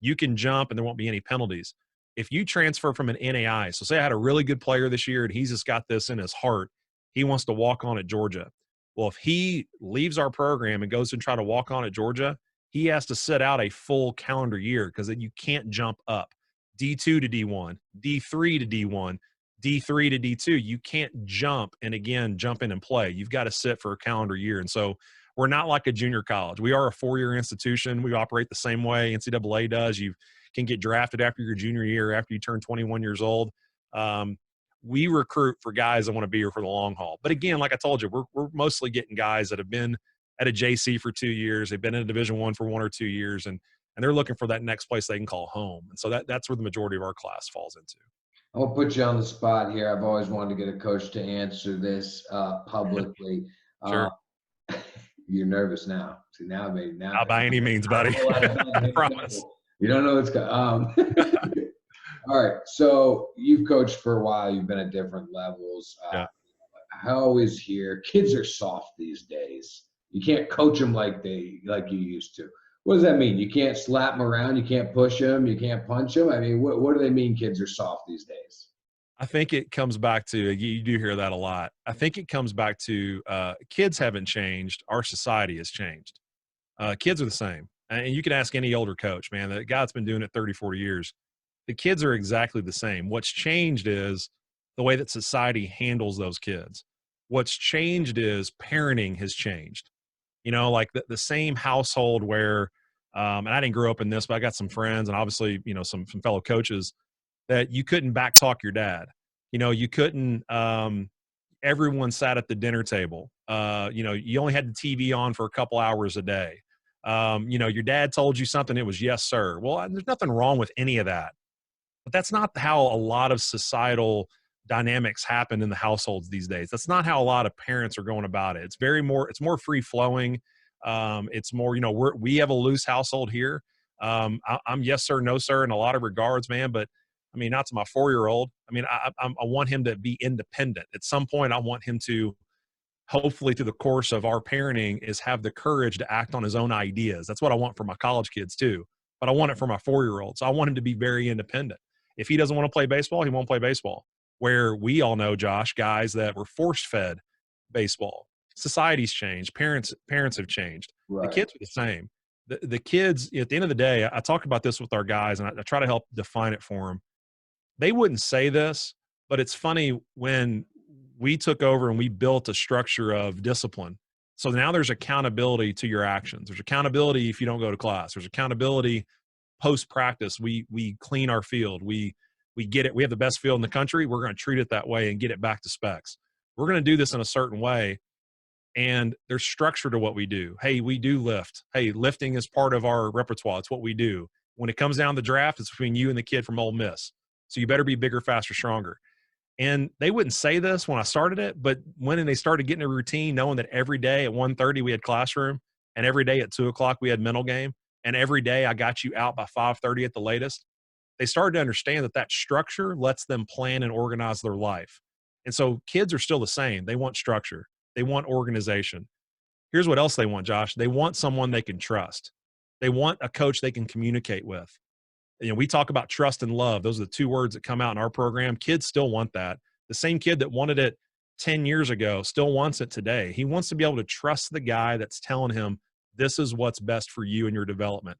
you can jump, and there won't be any penalties. If you transfer from an NAI, so say I had a really good player this year, and he's just got this in his heart, he wants to walk on at Georgia. Well, if he leaves our program and goes and try to walk on at Georgia, he has to sit out a full calendar year because you can't jump up. D2 to D1, D3 to D1, D3 to D2. You can't jump and, again, jump in and play. You've got to sit for a calendar year. And so we're not like a junior college. We are a 4-year institution. We operate the same way NCAA does. You can get drafted after your junior year, after you turn 21 years old. We recruit for guys that want to be here for the long haul. But again, like I told you, we're mostly getting guys that have been at a JC for 2 years. They've been in a Division I for 1 or 2 years, and they're looking for that next place they can call home. And so that's where the majority of our class falls into. I'm gonna put you on the spot here. I've always wanted to get a coach to answer this publicly. Sure. You're nervous now. See, now. Not by any means, buddy. I promise. You don't know what's going. All right. So you've coached for a while. You've been at different levels. Yeah. I always hear kids are soft these days. You can't coach them like you used to. What does that mean? You can't slap them around. You can't push them. You can't punch them. I mean, what do they mean kids are soft these days? I think it comes back to, you do hear that a lot. I think it comes back to kids haven't changed. Our society has changed. Kids are the same. And you can ask any older coach, man, the guy that's been doing it 30, 40 years. The kids are exactly the same. What's changed is the way that society handles those kids. What's changed is parenting has changed. You know, like the same household where, and I didn't grow up in this, but I got some friends and obviously, you know, some fellow coaches that you couldn't backtalk your dad. You know, you couldn't, everyone sat at the dinner table. You know, you only had the TV on for a couple hours a day. You know, your dad told you something, it was yes, sir. Well, there's nothing wrong with any of that. But that's not how a lot of societal dynamics happen in the households these days. That's not how a lot of parents are going about it. It's more free flowing. It's more, you know, we have a loose household here. I'm yes, sir, no, sir, in a lot of regards, man. But I mean, not to my 4-year-old. I mean, I want him to be independent. At some point, I want him to, hopefully through the course of our parenting, is have the courage to act on his own ideas. That's what I want for my college kids too. But I want it for my 4-year-old. So I want him to be very independent. If he doesn't want to play baseball, he won't play baseball. Where we all know, Josh, guys that were force-fed baseball. Society's changed. Parents have changed. Right. The kids are the same. The kids, at the end of the day, I talk about this with our guys, and I try to help define it for them. They wouldn't say this, but it's funny when we took over and we built a structure of discipline. So now there's accountability to your actions. There's accountability if you don't go to class. There's accountability post-practice. We clean our field. We get it. We have the best field in the country. We're going to treat it that way and get it back to specs. We're going to do this in a certain way. and there's structure to what we do. Hey, we do lift. Hey, lifting is part of our repertoire. It's what we do. When it comes down to the draft, it's between you and the kid from Ole Miss. So you better be bigger, faster, stronger. And they wouldn't say this when I started it, but when they started getting a routine, knowing that every day at 1:30 we had classroom, and every day at 2:00 we had mental game, and every day I got you out by 5:30 at the latest, they started to understand that that structure lets them plan and organize their life. And so kids are still the same. They want structure. They want organization. Here's what else they want, Josh. They want someone they can trust. They want a coach they can communicate with. You know, we talk about trust and love. Those are the two words that come out in our program. Kids still want that. The same kid that wanted it 10 years ago still wants it today. He wants to be able to trust the guy that's telling him this is what's best for you and your development.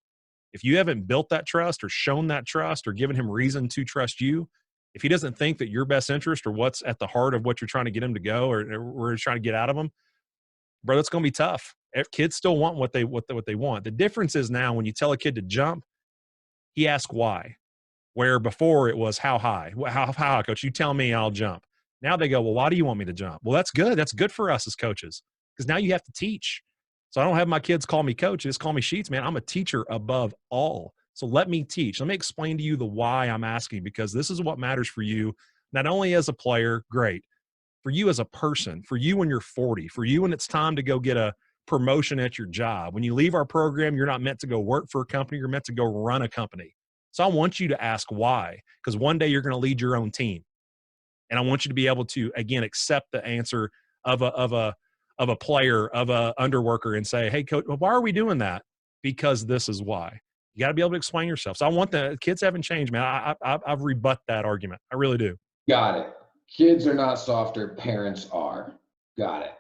If you haven't built that trust or shown that trust or given him reason to trust you, if he doesn't think that your best interest or what's at the heart of what you're trying to get him to go or we're trying to get out of him, bro, it's going to be tough. Kids still want what they want. The difference is now when you tell a kid to jump, he asks why, where before it was how high. How high, coach? You tell me, I'll jump. Now they go, well, why do you want me to jump? Well, that's good. That's good for us as coaches because now you have to teach. So I don't have my kids call me coach. They just call me Sheets, man. I'm a teacher above all. So let me teach. Let me explain to you the why I'm asking because this is what matters for you, not only as a player, great, for you as a person, for you when you're 40, for you when it's time to go get a promotion at your job. When you leave our program, you're not meant to go work for a company. You're meant to go run a company. So I want you to ask why, because one day you're going to lead your own team. And I want you to be able to, again, accept the answer of a player, of a underworker and say, hey, coach, well, why are we doing that? Because this is why. You got to be able to explain yourself. So I want the kids haven't changed, man. I've rebut that argument. I really do. Got it. Kids are not softer. Parents are. Got it.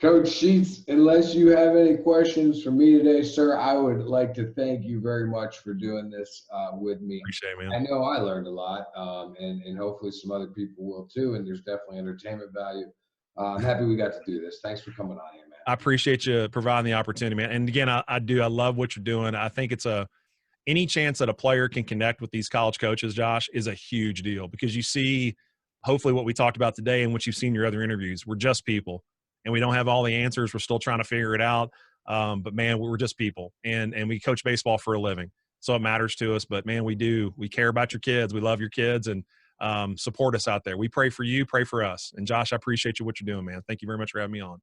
Coach Sheets, unless you have any questions for me today, sir, I would like to thank you very much for doing this with me. Appreciate it, man. I know I learned a lot, and hopefully some other people will too, and there's definitely entertainment value. I'm happy we got to do this. Thanks for coming on here, man. I appreciate you providing the opportunity, man. And again, I love what you're doing. I think it's any chance that a player can connect with these college coaches, Josh, is a huge deal because you see hopefully what we talked about today and what you've seen in your other interviews. We're just people and we don't have all the answers. We're still trying to figure it out. But man, we're just people and we coach baseball for a living. So it matters to us, but man, we care about your kids. We love your kids and support us out there. We pray for you, pray for us. And Josh, I appreciate you, what you're doing, man. Thank you very much for having me on.